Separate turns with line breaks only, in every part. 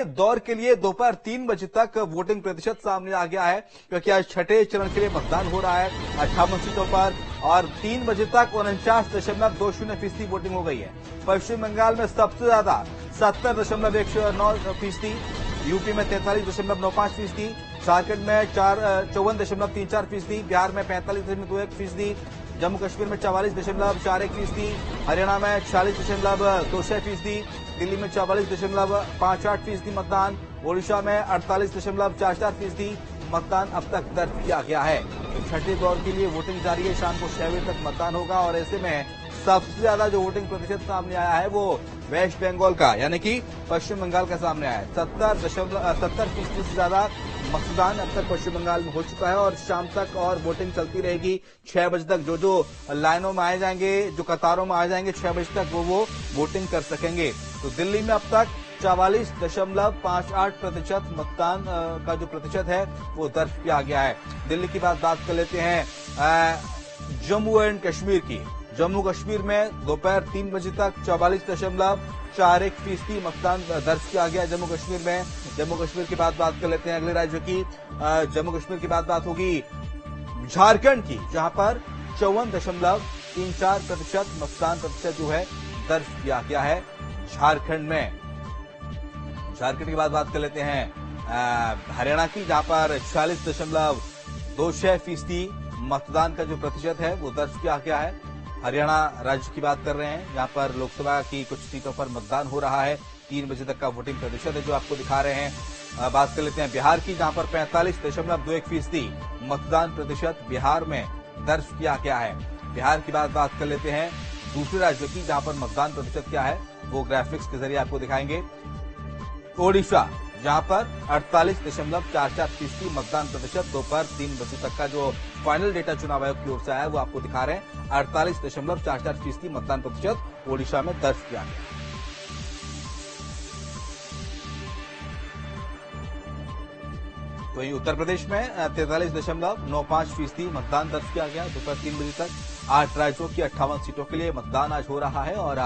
दौर के लिए दोपहर 3 बजे तक वोटिंग प्रतिशत सामने आ गया है, क्योंकि आज छठे चरण के लिए मतदान हो रहा है 58 सीटों पर और 3 बजे तक 49.20% वोटिंग हो गई है। पश्चिम बंगाल में सबसे ज्यादा 70.109%, यूपी में 43.95%, झारखंड में 54.34%, बिहार में 45.21%, जम्मू कश्मीर में 44.41%, हरियाणा में 46.26%, दिल्ली में 44.58% मतदान, ओडिशा में 48.44% मतदान अब तक दर्ज किया गया है। छठे दौर के लिए वोटिंग जारी है, शाम को 6 बजे तक मतदान होगा और ऐसे में सबसे ज्यादा जो वोटिंग प्रतिशत सामने आया है वो वेस्ट बंगाल का यानी कि पश्चिम बंगाल का सामने आया है। 70% से ज्यादा मतदान अब तक पश्चिम बंगाल में हो चुका है और शाम तक और वोटिंग चलती रहेगी 6 बजे तक। जो लाइनों में आ जाएंगे, जो कतारों में आ जाएंगे 6 बजे तक वो वोटिंग कर सकेंगे। तो दिल्ली में अब तक 44.58% मतदान का जो प्रतिशत है वो दर्ज किया गया है। दिल्ली की बात कर लेते हैं जम्मू एंड कश्मीर की। जम्मू कश्मीर में दोपहर 3 बजे तक 44.41% मतदान दर्ज किया गया जम्मू कश्मीर में। जम्मू कश्मीर की बात कर लेते हैं अगले राज्य की। जम्मू कश्मीर की बात होगी झारखंड की, जहां पर 54.34% मतदान प्रतिशत जो है दर्ज किया गया है झारखंड में। झारखंड की बात कर लेते हैं हरियाणा की, जहां पर 46.26% मतदान का जो प्रतिशत है वो दर्ज किया गया है। हरियाणा राज्य की बात कर रहे हैं, जहां पर लोकसभा की कुछ सीटों पर मतदान हो रहा है। 3 बजे तक का वोटिंग प्रतिशत है जो आपको दिखा रहे हैं। बात कर लेते हैं बिहार की, जहां पर 45.21% मतदान प्रतिशत बिहार में दर्ज किया गया है। बिहार की बात कर लेते हैं दूसरे राज्यों की, जहां पर मतदान प्रतिशत क्या है वो ग्राफिक्स के जरिए आपको दिखाएंगे। ओडिशा, जहां पर 48.44% मतदान प्रतिशत दोपहर 3 बजे तक का जो फाइनल डेटा चुनाव आयोग की ओर से आया है वो आपको दिखा रहे हैं। 48.44% मतदान प्रतिशत ओडिशा में दर्ज किया गया। वहीं उत्तर प्रदेश में 43.95% मतदान दर्ज किया गया दोपहर 3 बजे तक। 8 राज्यों की 58 सीटों के लिए मतदान आज हो रहा है और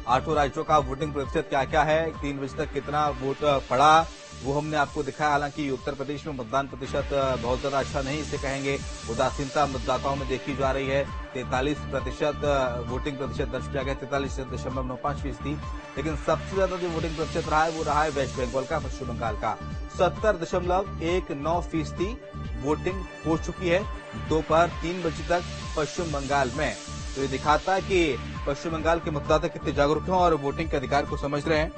8 राज्यों का वोटिंग प्रतिशत क्या है, 3 बजे तक कितना वोट पड़ा वो हमने आपको दिखाया। हालांकि उत्तर प्रदेश में मतदान प्रतिशत बहुत ज्यादा अच्छा नहीं इसे कहेंगे, उदासीनता मतदाताओं में देखी जा रही है। 43% वोटिंग प्रतिशत दर्ज किया गया, 43.95%। लेकिन सबसे ज्यादा जो वोटिंग प्रतिशत रहा है वो रहा है वेस्ट बंगाल का, पश्चिम बंगाल का। 70.19% वोटिंग हो चुकी है दोपहर 3 बजे तक पश्चिम बंगाल में। तो ये दिखाता है कि पश्चिम बंगाल के मतदाता कितने जागरूक हैं और वोटिंग के अधिकार को समझ रहे हैं।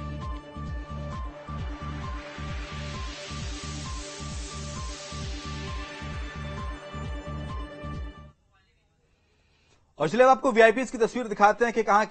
और चलिए अब आपको वीआईपी की तस्वीर दिखाते हैं कि कहां